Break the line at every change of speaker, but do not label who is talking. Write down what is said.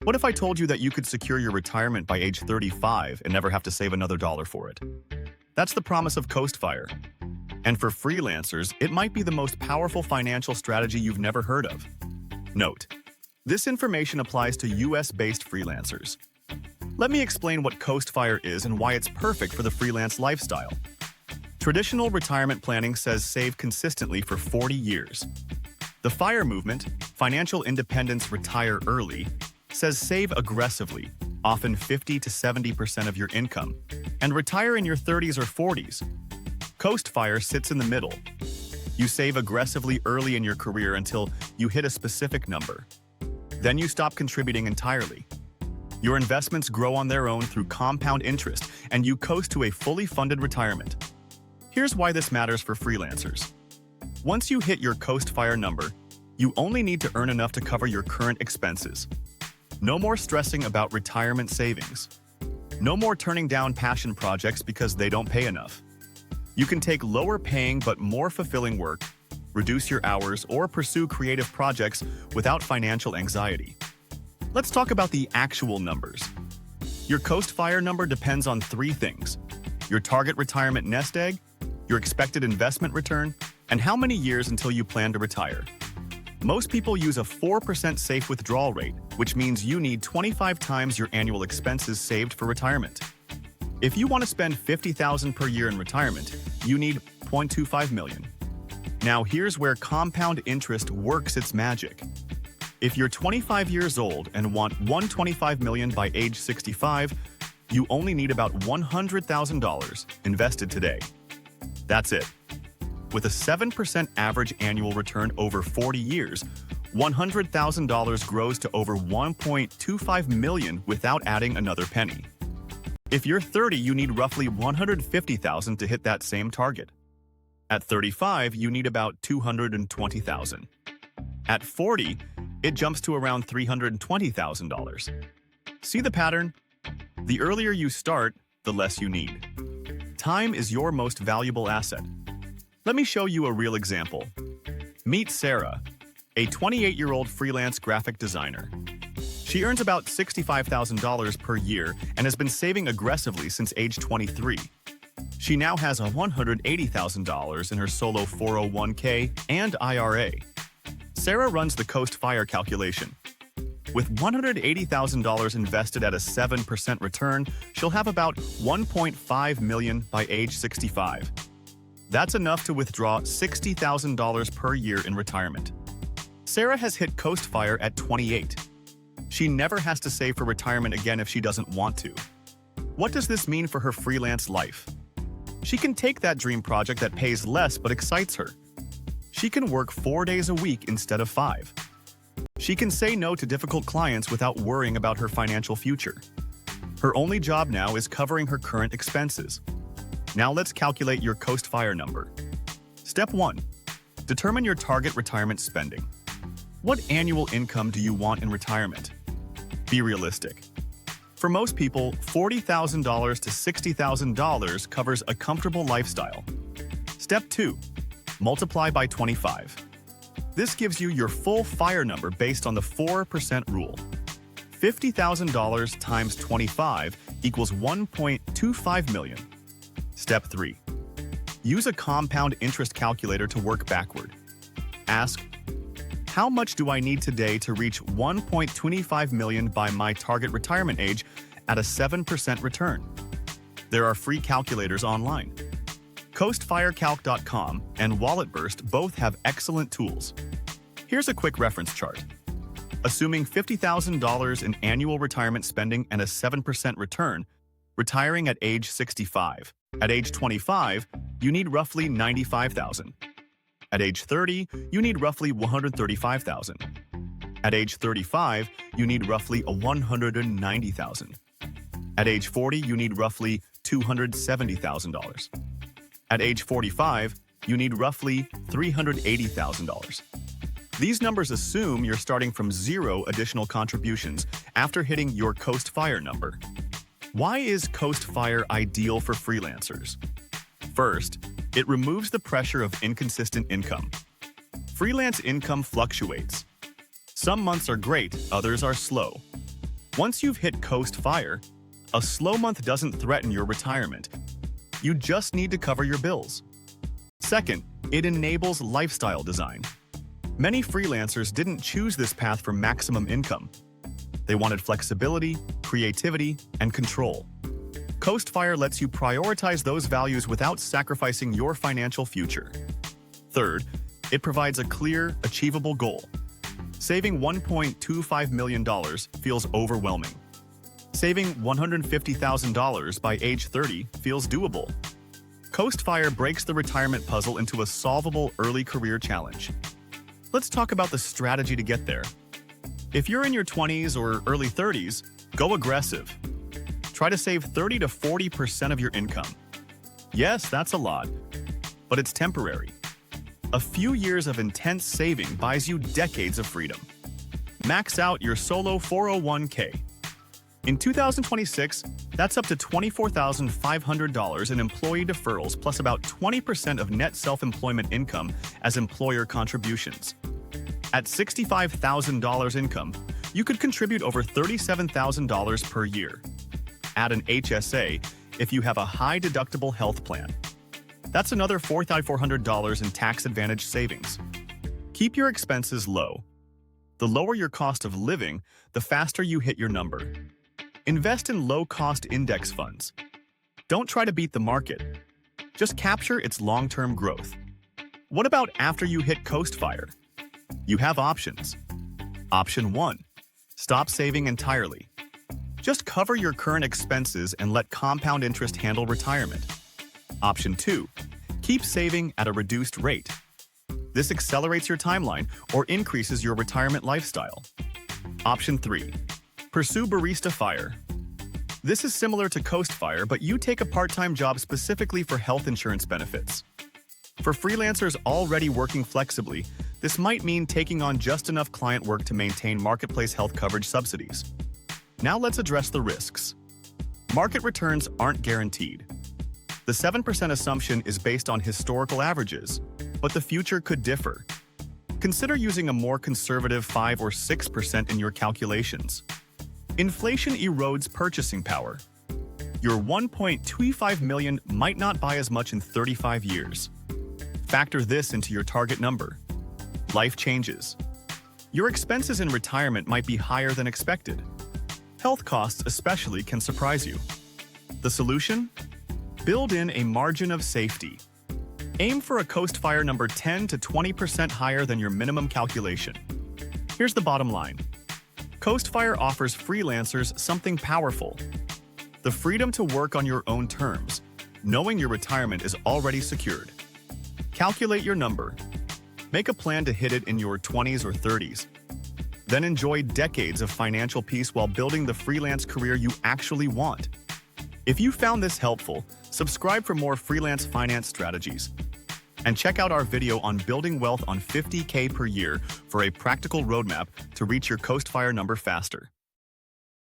What if I told you that you could secure your retirement by age 35 and never have to save another dollar for it? That's the promise of CoastFIRE. And for freelancers, it might be the most powerful financial strategy you've never heard of. Note: this information applies to US-based freelancers. Let me explain what CoastFIRE is and why it's perfect for the freelance lifestyle. Traditional retirement planning says save consistently for 40 years. The FIRE movement, Financial Independence Retire Early, says save aggressively, often 50 to 70% of your income, and retire in your 30s or 40s. CoastFIRE sits in the middle. You save aggressively early in your career until you hit a specific number. Then you stop contributing entirely. Your investments grow on their own through compound interest, and you coast to a fully funded retirement. Here's why this matters for freelancers. Once you hit your CoastFIRE number, you only need to earn enough to cover your current expenses. No more stressing about retirement savings. No more turning down passion projects because they don't pay enough. You can take lower-paying but more fulfilling work, reduce your hours, or pursue creative projects without financial anxiety. Let's talk about the actual numbers. Your CoastFIRE number depends on three things: your target retirement nest egg, your expected investment return, and how many years until you plan to retire. Most people use a 4% safe withdrawal rate, which means you need 25 times your annual expenses saved for retirement. If you want to spend $50,000 per year in retirement, you need $0.25 million. Now here's where compound interest works its magic. If you're 25 years old and want $125 million by age 65, you only need about $100,000 invested today. That's it. With a 7% average annual return over 40 years, $100,000 grows to over $1.25 million without adding another penny. If you're 30, you need roughly $150,000 to hit that same target. At 35, you need about $220,000. At 40, it jumps to around $320,000. See the pattern? The earlier you start, the less you need. Time is your most valuable asset. Let me show you a real example. Meet Sarah, a 28-year-old freelance graphic designer. She earns about $65,000 per year and has been saving aggressively since age 23. She now has $180,000 in her solo 401k and IRA. Sarah runs the CoastFIRE calculation. With $180,000 invested at a 7% return, she'll have about $1.5 million by age 65. That's enough to withdraw $60,000 per year in retirement. Sarah has hit CoastFIRE at 28. She never has to save for retirement again if she doesn't want to. What does this mean for her freelance life? She can take that dream project that pays less but excites her. She can work 4 days a week instead of 5. She can say no to difficult clients without worrying about her financial future. Her only job now is covering her current expenses. Now let's calculate your CoastFIRE number. Step 1. Determine your target retirement spending. What annual income do you want in retirement? Be realistic. For most people, $40,000 to $60,000 covers a comfortable lifestyle. Step 2. Multiply by 25. This gives you your full FIRE number based on the 4% rule. $50,000 times 25 equals $1.25 million. Step 3. Use a compound interest calculator to work backward. Ask, how much do I need today to reach $1.25 million by my target retirement age at a 7% return? There are free calculators online. CoastFIREcalc.com and WalletBurst both have excellent tools. Here's a quick reference chart. Assuming $50,000 in annual retirement spending and a 7% return, retiring at age 65. At age 25, you need roughly $95,000. At age 30, you need roughly $135,000. At age 35, you need roughly $190,000. At age 40, you need roughly $270,000. At age 45, you need roughly $380,000. These numbers assume you're starting from zero additional contributions after hitting your CoastFIRE number. Why is CoastFIRE ideal for freelancers? First, it removes the pressure of inconsistent income. Freelance income fluctuates. Some months are great, others are slow. Once you've hit CoastFIRE, a slow month doesn't threaten your retirement. You just need to cover your bills. Second, it enables lifestyle design. Many freelancers didn't choose this path for maximum income. They wanted flexibility, creativity, and control. CoastFIRE lets you prioritize those values without sacrificing your financial future. Third, it provides a clear, achievable goal. Saving $1.25 million feels overwhelming. Saving $150,000 by age 30 feels doable. CoastFIRE breaks the retirement puzzle into a solvable early career challenge. Let's talk about the strategy to get there. If you're in your 20s or early 30s, go aggressive. Try to save 30 to 40% of your income. Yes, that's a lot, but it's temporary. A few years of intense saving buys you decades of freedom. Max out your solo 401k. In 2026, that's up to $24,500 in employee deferrals plus about 20% of net self-employment income as employer contributions. At $65,000 income, you could contribute over $37,000 per year. Add an HSA if you have a high-deductible health plan. That's another $4,400 in tax-advantaged savings. Keep your expenses low. The lower your cost of living, the faster you hit your number. Invest in low-cost index funds. Don't try to beat the market. Just capture its long-term growth. What about after you hit CoastFIRE? You have options. Option 1. Stop saving entirely. Just cover your current expenses and let compound interest handle retirement. Option 2. Keep saving at a reduced rate. This accelerates your timeline or increases your retirement lifestyle. Option 3. Pursue BaristaFIRE. This is similar to CoastFIRE, but you take a part-time job specifically for health insurance benefits. For freelancers already working flexibly, this might mean taking on just enough client work to maintain marketplace health coverage subsidies. Now let's address the risks. Market returns aren't guaranteed. The 7% assumption is based on historical averages, but the future could differ. Consider using a more conservative 5 or 6% in your calculations. Inflation erodes purchasing power. Your $1.25 million might not buy as much in 35 years. Factor this into your target number. Life changes. Your expenses in retirement might be higher than expected. Health costs especially can surprise you. The solution? Build in a margin of safety. Aim for a CoastFIRE number 10 to 20% higher than your minimum calculation. Here's the bottom line. CoastFIRE offers freelancers something powerful. The freedom to work on your own terms, knowing your retirement is already secured. Calculate your number. Make a plan to hit it in your 20s or 30s. Then enjoy decades of financial peace while building the freelance career you actually want. If you found this helpful, subscribe for more freelance finance strategies. And check out our video on building wealth on $50K per year for a practical roadmap to reach your CoastFIRE number faster.